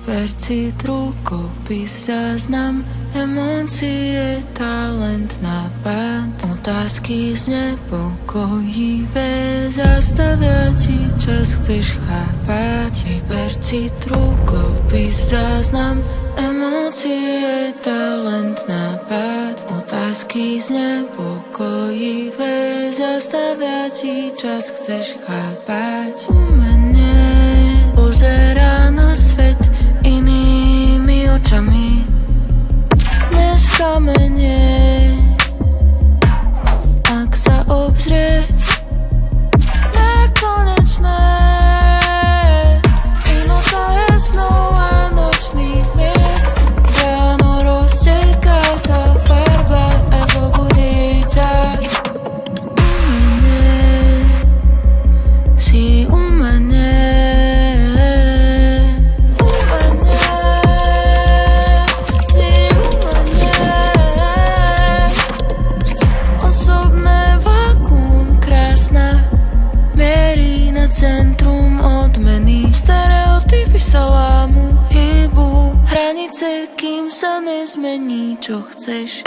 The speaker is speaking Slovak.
Hypercit, rukopis, záznam, emócie, talent, nápad, otázky znepokojivé, zastavia ti čas, chceš chápať. Hypercit, rukopis, záznam, emócie, talent, nápad, otázky znepokojivé, zastavia ti čas, chceš chápať. Umenie pozerá na svet inými očami, neskamenie, ak sa obzrie nekonečné. Inoca je snov a nočných miest, ráno rozteká sa farba a zobudí ťa. Umenie, si umenie, centrum odmeny, stereotypy salámu hýbu hranice, kým sa nezmení, čo chceš.